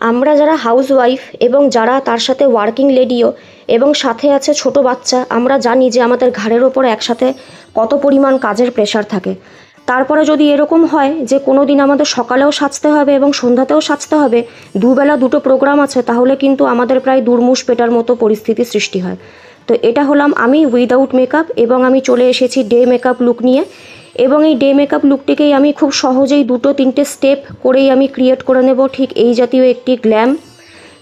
আমরা যারা হাউসওয়াইফ এবং যারা তার সাথে ওয়ার্কিং লেডিও এবং সাথে আছে ছোট বাচ্চা, আমরা জানি যে আমাদের ঘাড়ের ওপর একসাথে কত পরিমাণ কাজের প্রেশার থাকে। তারপরে যদি এরকম হয় যে কোনো দিন আমাদের সকালেও সাজতে হবে এবং সন্ধ্যাতেও সাজতে হবে, দুবেলা দুটো প্রোগ্রাম আছে, তাহলে কিন্তু আমাদের প্রায় দুর্মুষ পেটার মতো পরিস্থিতির সৃষ্টি হয়। তো এটা হলাম আমি উইদাউট মেকআপ, এবং আমি চলে এসেছি ডে মেকআপ লুক নিয়ে। এবং এই ডে মেকআপ লুকটিকেই আমি খুব সহজেই দুটো তিনটে স্টেপ করেই আমি ক্রিয়েট করে নেব ঠিক এই জাতীয় একটি গ্ল্যাম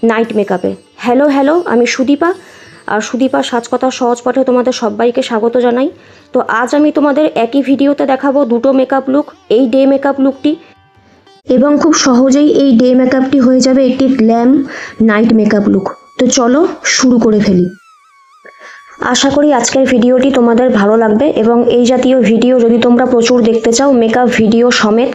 নাইট মেকআপে। হ্যালো, আমি সুদীপা, আর সুদীপা সাজকথা সহজ পাঠে তোমাদের সবাইকে স্বাগত জানাই। তো আজ আমি তোমাদের একই ভিডিওতে দেখাবো দুটো মেকআপ লুক, এই ডে মেকআপ লুকটি, এবং খুব সহজেই এই ডে মেকআপটি হয়ে যাবে একটি গ্ল্যাম নাইট মেকআপ লুক। তো চলো শুরু করে ফেলি। আশা করি আজকের ভিডিওটি তোমাদের ভালো লাগবে, এবং এই জাতীয় ভিডিও যদি তোমরা প্রচুর দেখতে চাও, মেকআপ ভিডিও সমেত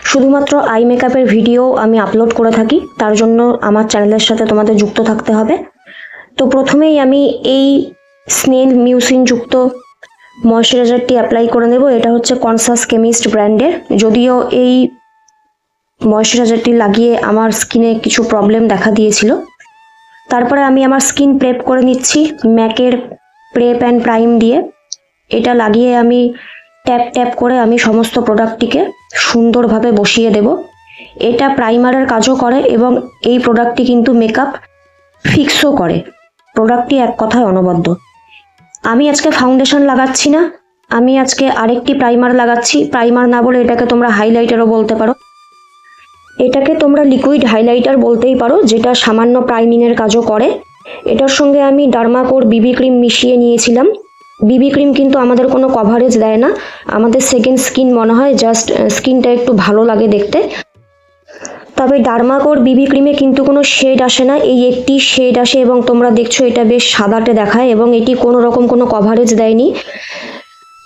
শুধুমাত্র আই মেকআপের ভিডিও আমি আপলোড করে থাকি, তার জন্য আমার চ্যানেলের সাথে তোমাদের যুক্ত থাকতে হবে। তো প্রথমেই আমি এই স্নেল মিউসিন যুক্ত ময়শ্চারাইজারটি অ্যাপ্লাই করে নেব। এটা হচ্ছে কনসাস কেমিস্ট ব্র্যান্ডের। যদিও এই ময়শ্চারাইজারটি লাগিয়ে আমার স্কিনে কিছু প্রবলেম দেখা দিয়েছিল। তারপরে আমি আমার স্কিন প্রেপ করে নিচ্ছি ম্যাকের প্রেপ অ্যান্ড প্রাইম দিয়ে। এটা লাগিয়ে আমি ট্যাপ ট্যাপ করে আমি সমস্ত প্রোডাক্টটিকে সুন্দরভাবে বসিয়ে দেব। এটা প্রাইমারের কাজও করে এবং এই প্রোডাক্টটি কিন্তু মেকআপ ফিক্সও করে। প্রোডাক্টটি এক কথায় অনবদ্য। আমি আজকে ফাউন্ডেশন লাগাচ্ছি না, আমি আজকে আরেকটি প্রাইমার লাগাচ্ছি। প্রাইমার না বলে এটাকে তোমরা হাইলাইটারও বলতে পারো। এটাকে তোমরা লিকুইড হাইলাইটার বলতেই পারো, যেটা সামান্য প্রাইমিংয়ের কাজও করে। এটার সঙ্গে আমি ডার্মাকোর বিবি ক্রিম মিশিয়ে নিয়েছিলাম। বিবি ক্রিম কিন্তু আমাদের কোনো কভারেজ দেয় না, আমাদের সেকেন্ড স্কিন মনে হয়, জাস্ট স্কিনটা একটু ভালো লাগে দেখতে। তবে ডার্মাকোর বিবি ক্রিমে কিন্তু কোনো শেড আসে না, এই একটি শেড আসে, এবং তোমরা দেখছো এটা বেশ সাদাটে দেখায়, এবং এটি কোনো রকম কোনো কভারেজ দেয়নি।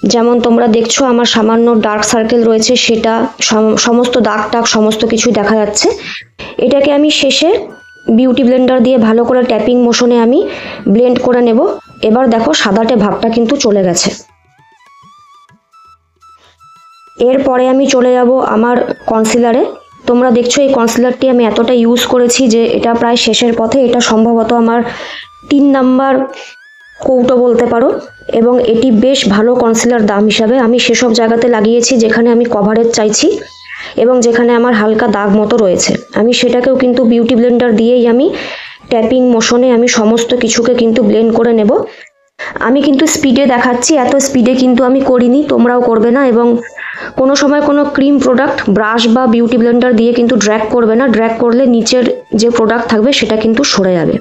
যেমন তোমরা দেখছো আমার সামান্য ডার্ক সার্কেল রয়েছে, সেটা সমস্ত দাগ টাগ সমস্ত কিছু দেখা যাচ্ছে। এটাকে আমি শেষে বিউটি ব্লেন্ডার দিয়ে ভালো করে ট্যাপিং মোশনে আমি ব্লেন্ড করে নেব। এবার দেখো সাদাটে ভাবটা কিন্তু চলে গেছে। এরপরে আমি চলে যাব আমার কনসিলারে। তোমরা দেখছো এই কনসিলারটি আমি এতটা ইউজ করেছি যে এটা প্রায় শেষের পথে। এটা সম্ভবত আমার 3 নাম্বার কৌটো বলতে পারো, এবং এটি বেশ ভালো কনসিলার দাম হিসাবে। আমি সেসব জায়গাতে লাগিয়েছি যেখানে আমি কভারেজ চাইছি এবং যেখানে আমার হালকা দাগ মতো রয়েছে। আমি সেটাকেও কিন্তু বিউটি ব্লেন্ডার দিয়েই আমি ট্যাপিং মোশনে আমি সমস্ত কিছুকে কিন্তু ব্লেন্ড করে নেব। আমি কিন্তু স্পিডে দেখাচ্ছি, এত স্পিডে কিন্তু আমি করিনি, তোমরাও করবে না। এবং কোনো সময় কোনো ক্রিম প্রোডাক্ট ব্রাশ বা বিউটি ব্লেন্ডার দিয়ে কিন্তু ড্র্যাগ করবে না, ড্র্যাগ করলে নিচের যে প্রোডাক্ট থাকবে সেটা কিন্তু সরে যাবে।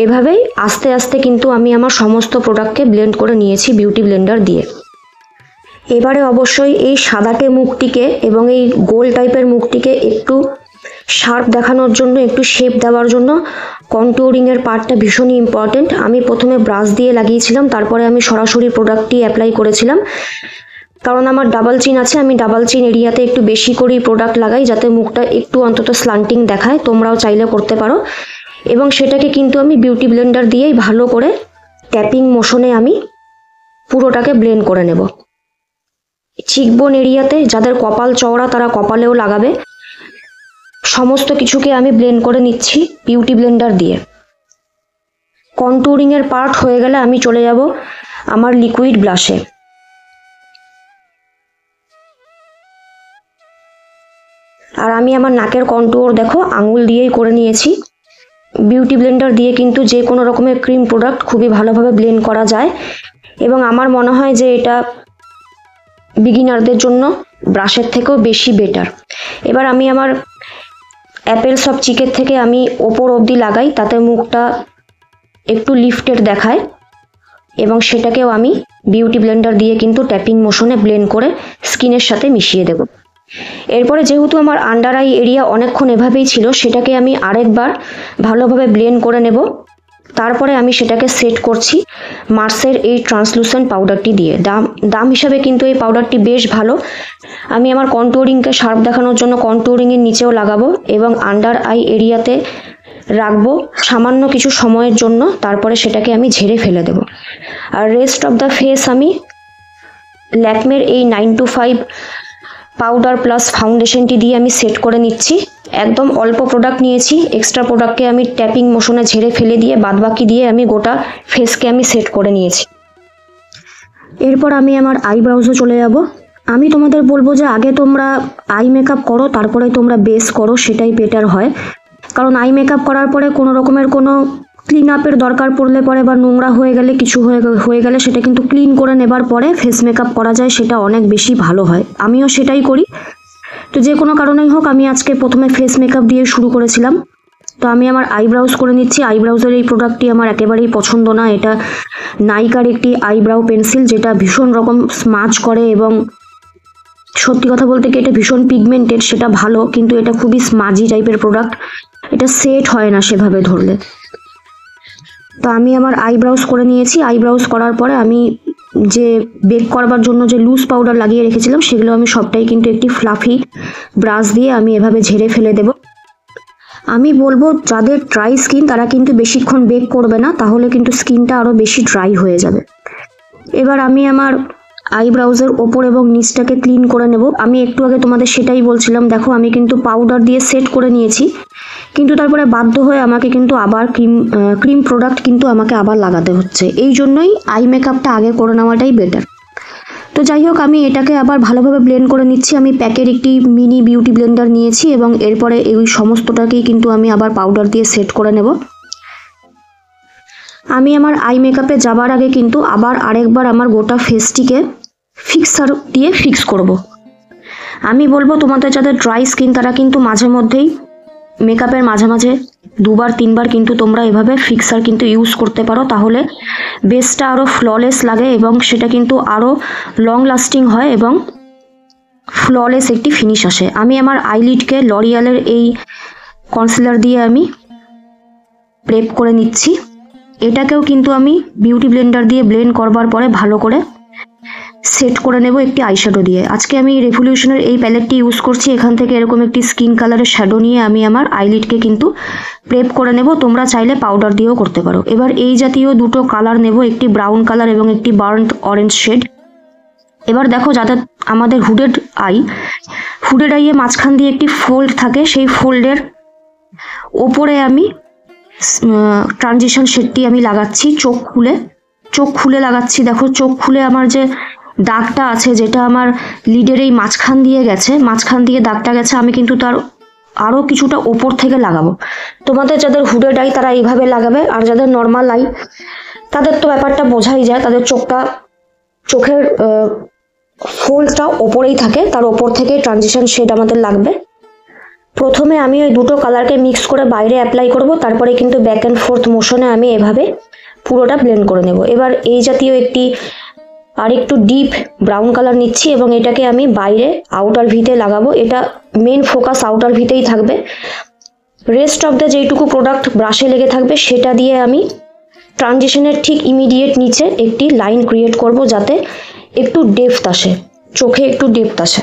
এভাবেই আস্তে আস্তে কিন্তু আমি আমার সমস্ত প্রোডাক্টকে ব্লেন্ড করে নিয়েছি বিউটি ব্লেন্ডার দিয়ে। এবারে অবশ্যই এই সাদাটে মুখটিকে এবং এই গোল টাইপের মুখটিকে একটু শার্প দেখানোর জন্য, একটু শেপ দেওয়ার জন্য কন্টুরিংয়ের পার্টটা ভীষণই ইম্পর্টেন্ট। আমি প্রথমে ব্রাশ দিয়ে লাগিয়েছিলাম, তারপরে আমি সরাসরি প্রোডাক্টটি অ্যাপ্লাই করেছিলাম, কারণ আমার ডাবল চিন আছে। আমি ডাবল চিন এরিয়াতে একটু বেশি করেই প্রোডাক্ট লাগাই, যাতে মুখটা একটু অন্তত স্লান্টিং দেখায়। তোমরাও চাইলে করতে পারো। এবং সেটাকে কিন্তু আমি বিউটি ব্লেন্ডার দিয়েই ভালো করে ট্যাপিং মোশনে আমি পুরোটাকে ব্লেন্ড করে নেব। চিকবোন এরিয়াতে যাদের কপাল চওড়া তারা কপালেও লাগাবে। সমস্ত কিছুকে আমি ব্লেন্ড করে নিচ্ছি বিউটি ব্লেন্ডার দিয়ে। কন্টুরিংয়ের পার্ট হয়ে গেলে আমি চলে যাব আমার লিকুইড ব্লাশে। আর আমি আমার নাকের কন্টুর দেখো আঙুল দিয়েই করে নিয়েছি। বিউটি ব্লেন্ডার দিয়ে কিন্তু যে কোনো রকমের ক্রিম প্রোডাক্ট খুবই ভালোভাবে ব্লেন্ড করা যায়, এবং আমার মনে হয় যে এটা বিগিনারদের জন্য ব্রাশের থেকেও বেশি বেটার। এবার আমি আমার অ্যাপেল সফট চিকের থেকে আমি ওপর অবধি লাগাই, তাতে মুখটা একটু লিফটেড দেখায়, এবং সেটাকেও আমি বিউটি ব্লেন্ডার দিয়ে কিন্তু ট্যাপিং মোশনে ব্লেন্ড করে স্কিনের সাথে মিশিয়ে দেব। এরপরে যেহেতু আমার আন্ডার আই এরিয়া অনেকক্ষণ এভাবেই ছিল, সেটাকে আমি আরেকবার ভালোভাবে ব্লেন্ড করে নেব। তারপরে আমি সেটাকে সেট করছি মার্সের এই ট্রান্সলুসেন্ট পাউডারটি দিয়ে। দাম হিসাবে কিন্তু এই পাউডারটি বেশ ভালো। আমি আমার কন্টুরিংকে শার্প দেখানোর জন্য কন্টুরিংয়ের নিচেও লাগাবো এবং আন্ডার আই এরিয়াতে রাখবো সামান্য কিছু সময়ের জন্য, তারপরে সেটাকে আমি ঝেড়ে ফেলে দেব। আর রেস্ট অফ দ্য ফেস আমি ল্যাকমের এই 9 to 5 পাউডার প্লাস ফাউন্ডেশনটি দিয়ে আমি সেট করে নিচ্ছি। একদম অল্প প্রোডাক্ট নিয়েছি, এক্সট্রা প্রোডাক্টকে আমি ট্যাপিং মোশনে ঝেড়ে ফেলে দিয়ে বাদবাকি দিয়ে আমি গোটা ফেসকে আমি সেট করে নিয়েছি। এরপর আমি আমার আইব্রাউজে চলে যাব। আমি তোমাদের বলবো যে আগে তোমরা আই মেকআপ করো, তারপরে তোমরা বেস করো, সেটাই বেটার হয়। কারণ আই মেকআপ করার পরে কোনো রকমের কোনো ক্লিন আপের দরকার পড়লে পরে বা নোংরা হয়ে গেলে কিছু হয়ে গেলে সেটা কিন্তু ক্লিন করে নেবার পরে ফেস মেকআপ করা যায়, সেটা অনেক বেশি ভালো হয়। আমিও সেটাই করি। তো যে কোনো কারণেই হোক আমি আজকে প্রথমে ফেস মেকআপ দিয়ে শুরু করেছিলাম। তো আমি আমার আইব্রাউজ করে নিচ্ছি। আইব্রাউজের এই প্রোডাক্টটি আমার একেবারেই পছন্দ না। এটা নাইকার একটি আইব্রাউ পেন্সিল, যেটা ভীষণ রকম স্মাচ করে এবং সত্যি কথা বলতে কি এটা ভীষণ পিগমেন্টেড, সেটা ভালো, কিন্তু এটা খুবই স্মাজি টাইপের প্রোডাক্ট, এটা সেট হয় না সেভাবে ধরলে। তো আমি আমার আইব্রাউজ করে নিয়েছি। আইব্রাউজ করার পরে আমি যে বেক করবার জন্য যে লুজ পাউডার লাগিয়ে রেখেছিলাম সেগুলো আমি সবটাই কিন্তু একটি ফ্লাফি ব্রাশ দিয়ে আমি এভাবে ঝেড়ে ফেলে দেব। আমি বলবো যাদের ড্রাই স্কিন তারা কিন্তু বেশিক্ষণ বেক করবে না, তাহলে কিন্তু স্কিনটা আরও বেশি ড্রাই হয়ে যাবে। এবার আমি আমার আইব্রাউজের ওপর এবং নিচটাকে ক্লিন করে নেব। আমি একটু আগে তোমাদের সেটাই বলছিলাম, দেখো আমি কিন্তু পাউডার দিয়ে সেট করে নিয়েছি, কিন্তু তারপরে বাধ্য হয়ে আমাকে কিন্তু আবার ক্রিম প্রোডাক্ট কিন্তু আমাকে আবার লাগাতে হচ্ছে। এই জন্যই আই মেকআপটা আগে করে নেওয়াটাই বেটার। তো যাই হোক, আমি এটাকে আবার ভালোভাবে ব্লেন্ড করে নিচ্ছি। আমি প্যাকের একটি মিনি বিউটি ব্লেন্ডার নিয়েছি এবং এরপরে এই সমস্তটাকেই কিন্তু আমি আবার পাউডার দিয়ে সেট করে নেব। আমি আমার আই মেকআপে যাবার আগে কিন্তু আবার আরেকবার আমার গোটা ফেসটিকে ফিক্সার দিয়ে ফিক্স করব। আমি বলবো তোমাদের যাদের ড্রাই স্কিন তারা কিন্তু মাঝে মধ্যেই মেকআপের মাঝে দুবার তিনবার কিন্তু তোমরা এভাবে ফিক্সার কিন্তু ইউজ করতে পারো, তাহলে বেসটা আরও ফ্ললেস লাগে এবং সেটা কিন্তু আরও লং লাস্টিং হয় এবং ফ্ললেস একটি ফিনিশ আসে। আমি আমার আইলিডকে লরিয়ালের এই কনসিলার দিয়ে আমি প্রেপ করে নিচ্ছি। এটাকেও কিন্তু আমি বিউটি ব্লেন্ডার দিয়ে ব্লেন্ড করবার পরে ভালো করে সেট করে নেব একটি আইশ্যাডো দিয়ে। আজকে আমি রেভলিউশনের এই প্যালেটটি ইউজ করছি। এখান থেকে এরকম একটি স্কিন কালারের শ্যাডো নিয়ে আমি আমার আইলিডকে কিন্তু প্রেপ করে নেব। তোমরা চাইলে পাউডার দিয়েও করতে পারো। এবার এই জাতীয় দুটো কালার নেব, একটি ব্রাউন কালার এবং একটি বার্ন্ট অরেঞ্জ শেড। এবার দেখো যাদের আমাদের হুডেড আইয়ে মাঝখান দিয়ে একটি ফোল্ড থাকে, সেই ফোল্ডের ওপরে আমি ট্রানজিশন শেডটি আমি লাগাচ্ছি চোখ খুলে লাগাচ্ছি। দেখো চোখ খুলে আমার যে দাগটা আছে, যেটা আমার লিডের এই মাঝখান দিয়ে দাগটা গেছে, আমি কিন্তু তার আরও কিছুটা ওপর থেকে লাগাবো। তোমাদের যাদের হুডেড আই তারা এইভাবে লাগাবে, আর যাদের নর্মাল আই তাদের তো ব্যাপারটা বোঝাই যায়, তাদের চোখের ফোল্ডটা ওপরেই থাকে, তার ওপর থেকে ট্রানজিশন শেড আমাদের লাগবে। প্রথমে আমি ওই দুটো কালারকে মিক্স করে বাইরে অ্যাপ্লাই করব, তারপরে কিন্তু ব্যাক অ্যান্ড ফোর্থ মোশনে আমি এভাবে পুরোটা ব্লেন্ড করে নেব। এবার এই জাতীয় একটু ডিপ ব্রাউন কালার নিচ্ছি এবং এটাকে আমি বাইরে আউটার ভিতে লাগাবো। এটা মেন ফোকাস আউটার ভিতেই থাকবে। রেস্ট অফ দ্য যেইটুকু প্রোডাক্ট ব্রাশে লেগে থাকবে সেটা দিয়ে আমি ট্রানজিশনের ঠিক ইমিডিয়েট নিচে একটি লাইন ক্রিয়েট করব, যাতে একটু ডেপথ আসে, চোখে একটু ডেপথ আসে।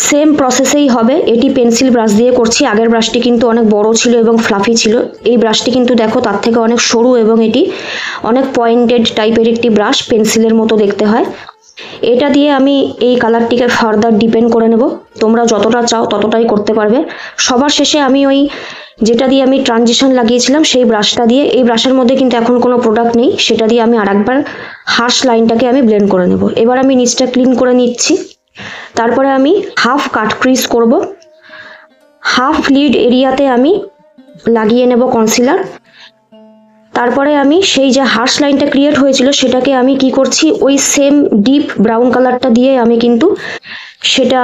সেম প্রসেসেই হবে। এটি পেন্সিল ব্রাশ দিয়ে করছি। আগের ব্রাশটি কিন্তু অনেক বড় ছিল এবং ফ্লাফি ছিল। এই ব্রাশটি কিন্তু দেখো তার থেকে অনেক সরু এবং এটি অনেক পয়েন্টেড টাইপের একটি ব্রাশ, পেন্সিলের মতো দেখতে হয়। এটা দিয়ে আমি এই কালারটিকে ফার্দার ডিপেন্ড করে নেব। তোমরা যতটা চাও ততটাই করতে পারবে। সবার শেষে আমি ওই যেটা দিয়ে আমি ট্রানজিশন লাগিয়েছিলাম সেই ব্রাশটা দিয়ে, এই ব্রাশের মধ্যে কিন্তু এখন কোনো প্রোডাক্ট নেই, সেটা দিয়ে আমি আরেকবার হার্শ লাইনটাকে আমি ব্লেন্ড করে নেব। এবার আমি নিচটা ক্লিন করে নিচ্ছি। তারপরে আমি হাফ কাট ক্রিজ করব। হাফ লিড এরিয়াতে আমি লাগিয়ে নেব কনসিলার। তারপরে আমি সেই যে হার্শ লাইনটা ক্রিয়েট হয়েছিল সেটাকে আমি কি করছি, ওই সেম ডিপ ব্রাউন কালারটা দিয়ে আমি কিন্তু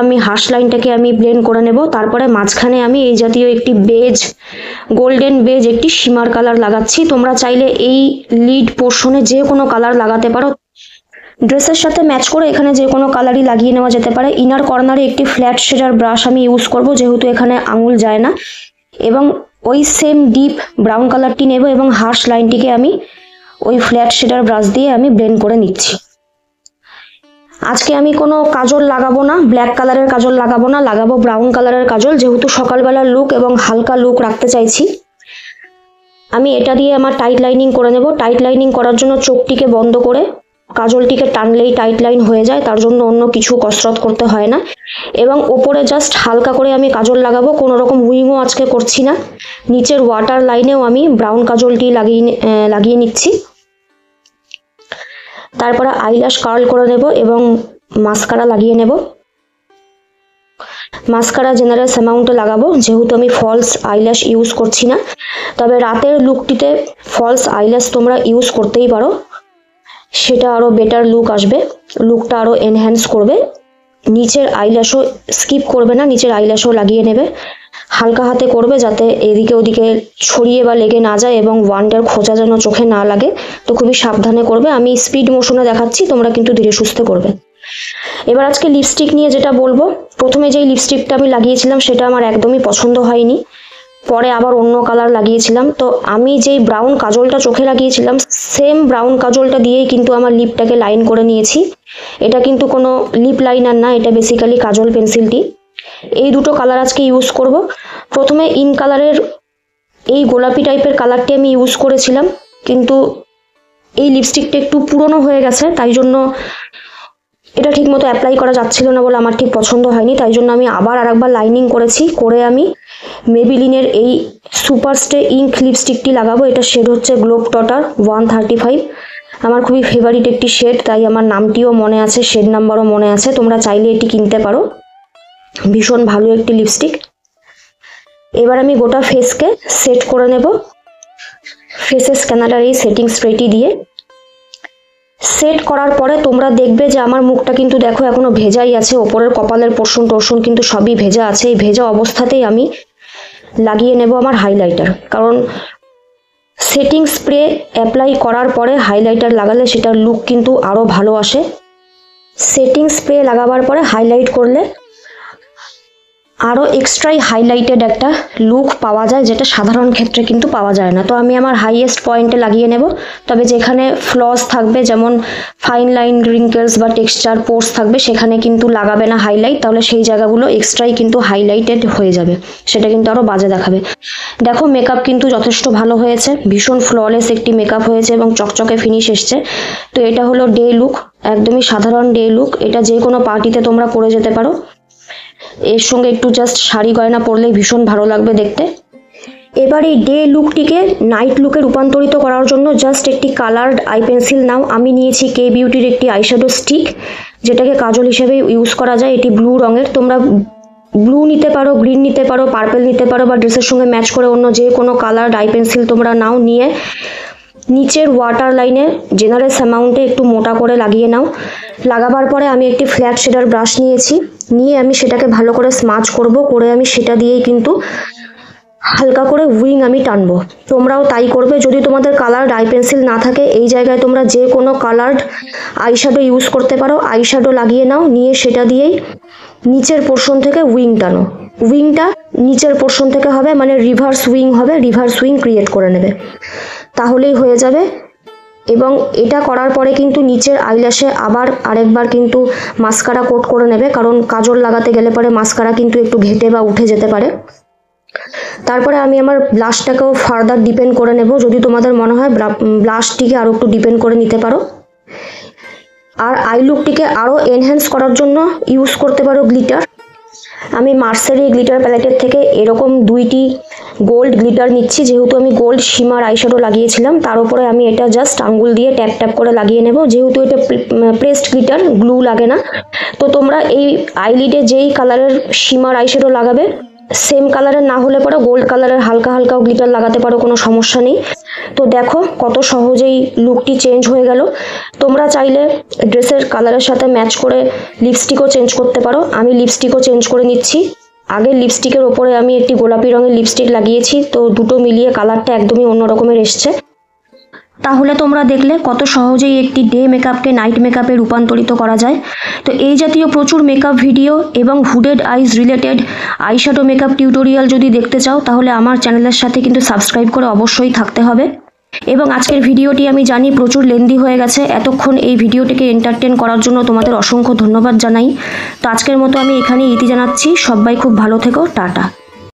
আমি হার্শ লাইনটাকে আমি ব্লেন্ড করে নেব। তারপরে মাঝখানে আমি এই জাতীয় একটি গোল্ডেন বেজ একটি শিমার কালার লাগাচ্ছি। তোমরা চাইলে এই লিড পোর্শনে যে কোনো কালার লাগাতে পারো। ড্রেসের সাথে ম্যাচ করে এখানে যে কোনো কালারই লাগিয়ে নেওয়া যেতে পারে। ইনার কর্নারে একটি ফ্ল্যাট শেডার ব্রাশ আমি ইউজ করব, যেহেতু এখানে আঙুল যায় না, এবং ওই সেম ডিপ ব্রাউন কালারটি নেব এবং হার্শ লাইনটিকে আমি ওই ফ্ল্যাট শেডার ব্রাশ দিয়ে আমি ব্লেন্ড করে নিচ্ছি। আজকে আমি কোনো কাজল লাগাবো না, ব্ল্যাক কালারের কাজল লাগাবো না, লাগাবো ব্রাউন কালারের কাজল, যেহেতু সকালবেলার লুক এবং হালকা লুক রাখতে চাইছি। আমি এটা দিয়ে আমার টাইট লাইনিং করে নেব। টাইট লাইনিং করার জন্য চোখটিকে বন্ধ করে কাজলটিকে টানলেই টাইট লাইন হয়ে যায়, তার জন্য অন্য কিছু কসরত করতে হয় না। এবং ওপরে জাস্ট হালকা করে আমি কাজল লাগাবো, কোনো রকম উইংও আজকে করছি না। নিচের ওয়াটার লাইনেও আমি ব্রাউন কাজলটি লাগিয়ে নিচ্ছি। তারপরে আইল্যাশ কার্ল করে নেব এবং মাস্কারা লাগিয়ে নেব। মাস্কারা জেনারেল অ্যামাউন্টে লাগাবো, যেহেতু আমি ফলস আইল্যাশ ইউজ করছি না। তবে রাতের লুকটিতে ফলস আইল্যাশ তোমরা ইউজ করতেই পারো, সেটা আরও বেটার লুক আসবে, লুকটা আরও এনহ্যান্স করবে। নিচের আইল্যাশও স্কিপ করবে না, নিচের আইল্যাশও লাগিয়ে নেবে। হালকা হাতে করবে যাতে এদিকে ওদিকে ছড়িয়ে বা লেগে না যায় এবং ওয়ান্ডার খোঁচা যেন চোখে না লাগে। তো খুবই সাবধানে করবে, আমি স্পিড মোশনে দেখাচ্ছি, তোমরা কিন্তু ধীরে সুস্থে করবে। এবার আজকে লিপস্টিক নিয়ে যেটা বলবো, প্রথমে যেই লিপস্টিকটা আমি লাগিয়েছিলাম সেটা আমার একদমই পছন্দ হয়নি, পরে আবার অন্য কালার লাগিয়েছিলাম। তো আমি যেই ব্রাউন কাজলটা চোখে লাগিয়েছিলাম সেম ব্রাউন কাজলটা দিয়েই কিন্তু আমার লিপটাকে লাইন করে নিয়েছি। এটা কিন্তু কোনো লিপ লাইনার না, এটা বেসিক্যালি কাজল পেন্সিলটি। এই দুটো কালার আজকে ইউজ করব। প্রথমে ইন কালারের এই গোলাপি টাইপের কালারটি আমি ইউজ করেছিলাম, কিন্তু এই লিপস্টিকটা একটু পুরনো হয়ে গেছে, তাই জন্য এটা ঠিকমতো অ্যাপ্লাই করা যাচ্ছিল না বলে আমার ঠিক পছন্দ হয়নি। তাই জন্য আমি আবার আরেকবার লাইনিং করেছি, করে আমি মেবিলিনের এই সুপারস্টে ইঙ্ক লিপস্টিকটি লাগাবো। এটা শেড হচ্ছে গ্লোব টটার 135, আমার খুবই ফেভারিট একটি শেড, তাই আমার নামটিও মনে আছে, শেড নাম্বারও মনে আছে। তোমরা চাইলে এটি কিনতে পারো, ভীষণ ভালো একটি লিপস্টিক। এবার আমি গোটা ফেসকে সেট করে নেব ফেসে স্ক্যানারের এই সেটিং স্প্রেটি দিয়ে। সেট করার পরে তোমরা দেখবে যে আমার মুখটা কিন্তু দেখো এখনো ভেজাই আছে, ওপরের কপালের পোর্শন টোর্শন কিন্তু সবই ভেজা আছে। এই ভেজা অবস্থাতেই আমি লাগিয়ে নেব আমার হাইলাইটার, কারণ সেটিং স্প্রে অ্যাপ্লাই করার পরে হাইলাইটার লাগালে সেটার লুক কিন্তু আরও ভালো আসে। সেটিং স্প্রে লাগাবার পরে হাইলাইট করলে আরও এক্সট্রাই হাইলাইটেড একটা লুক পাওয়া যায়, যেটা সাধারণ ক্ষেত্রে কিন্তু পাওয়া যায় না। তো আমি আমার হাইয়েস্ট পয়েন্টে লাগিয়ে নেব, তবে যেখানে ফ্লস থাকবে, যেমন ফাইন লাইন, রিঙ্কেলস বা টেক্সচার পোর্স থাকবে, সেখানে কিন্তু লাগাবে না হাইলাইট, তাহলে সেই জায়গাগুলো এক্সট্রাই কিন্তু হাইলাইটেড হয়ে যাবে, সেটা কিন্তু আরও বাজে দেখাবে। দেখো মেকআপ কিন্তু যথেষ্ট ভালো হয়েছে, ভীষণ ফ্ললেস একটি মেকআপ হয়েছে এবং চকচকে ফিনিশ এসছে। তো এটা হলো ডে লুক, একদমই সাধারণ ডে লুক, এটা যে কোনো পার্টিতে তোমরা পরে যেতে পারো। এর সঙ্গে একটু জাস্ট শাড়ি গয়না পরলেই ভীষণ ভালো লাগবে দেখতে। এবার এই ডে লুকটিকে নাইট লুকে রূপান্তরিত করার জন্য জাস্ট একটি কালার্ড আই পেন্সিল নাও। আমি নিয়েছি কে বিউটির একটি আইশ্যাডো স্টিক, যেটাকে কাজল হিসেবে ইউজ করা যায়। এটি ব্লু রঙের, তোমরা ব্লু নিতে পারো, গ্রিন নিতে পারো, পার্পেল নিতে পারো, বা ড্রেসের সঙ্গে ম্যাচ করে অন্য যে কোনো কালার্ড আই পেন্সিল তোমরা নাও। নিয়ে নিচের ওয়াটার লাইনে জেনারেল অ্যামাউন্টে একটু মোটা করে লাগিয়ে নাও। লাগাবার পরে আমি একটি ফ্ল্যাট শেডার ব্রাশ নিয়েছি, নিয়ে আমি সেটাকে ভালো করে স্মাচ করব, করে আমি সেটা দিয়েই কিন্তু হালকা করে উইং আমি টানবো। তোমরাও তাই করবে। যদি তোমাদের কালার্ড আই পেন্সিল না থাকে, এই জায়গায় তোমরা যে কোনো কালার্ড আইশ্যাডো ইউজ করতে পারো। আইশ্যাডো লাগিয়ে নাও, নিয়ে সেটা দিয়েই নিচের পোর্শন থেকে উইং টানো। উইংটা নিচের পোর্শন থেকে হবে, মানে রিভার্স উইং হবে, রিভার্স উইং ক্রিয়েট করে নেবে, তাহলেই হয়ে যাবে। এবং এটা করার পরে কিন্তু নিচের আইল্যাশে আবার আরেকবার কিন্তু মাস্কারা কোট করে নেবে, কারণ কাজল লাগাতে গেলে পরে মাস্কারা কিন্তু একটু ঘেটে বা উঠে যেতে পারে। তারপরে আমি আমার ব্লাশটাকেও ফার্দার ডিপেন্ড করে নেব, যদি তোমাদের মনে হয় ব্লাশটিকে আরও একটু ডিপেন্ড করে নিতে পারো। আর আই লুকটিকে আরও এনহ্যান্স করার জন্য ইউজ করতে পারো গ্লিটার। আমি মার্সের এই গ্লিটার প্যালেটের থেকে এরকম দুইটি গোল্ড গ্লিটার নিচ্ছি, যেহেতু আমি গোল্ড শিমার আইশ্যাডো লাগিয়েছিলাম, তার উপরে আমি এটা জাস্ট আঙ্গুল দিয়ে ট্যাপ ট্যাপ করে লাগিয়ে নেব। যেহেতু এটা প্রেসড গ্লিটার, গ্লু লাগে না, তো তোমরা এই আইলিডে যেই কালারের শিমার আইশ্যাডো লাগাবে সেম কালারের না হলে পরে গোল্ড কালারের হালকা হালকাও গ্লিটার লাগাতে পারো, কোনো সমস্যা নেই। তো দেখো কত সহজেই লুকটি চেঞ্জ হয়ে গেল। তোমরা চাইলে ড্রেসের কালারের সাথে ম্যাচ করে লিপস্টিকও চেঞ্জ করতে পারো। আমি লিপস্টিকও চেঞ্জ করে নিচ্ছি। আগের লিপস্টিকের ওপরে আমি একটি গোলাপি রঙের লিপস্টিক লাগিয়েছি, তো দুটো মিলিয়ে কালারটা একদমই অন্য রকমের এসছে। তাহলে তোমরা দেখলে কত সহজেই একটি ডে মেকআপকে নাইট মেকআপে রূপান্তরিত করা যায়। তো এই জাতীয় প্রচুর মেকআপ ভিডিও এবং হুডেড আইজ রিলেটেড আইশ্যাডো মেকআপ টিউটোরিয়াল যদি দেখতে চাও, তাহলে আমার চ্যানেলের সাথে কিন্তু সাবস্ক্রাইব করে অবশ্যই থাকতে হবে। এবং আজকের ভিডিওটি আমি জানি প্রচুর লেন্দি হয়ে গেছে, এতক্ষণ এই ভিডিওটিকে এন্টারটেন করার জন্য তোমাদের অসংখ্য ধন্যবাদ জানাই। তো আজকের মতো আমি এখানেই ইতি জানাচ্ছি। সবাই খুব ভালো থেকো, টাটা।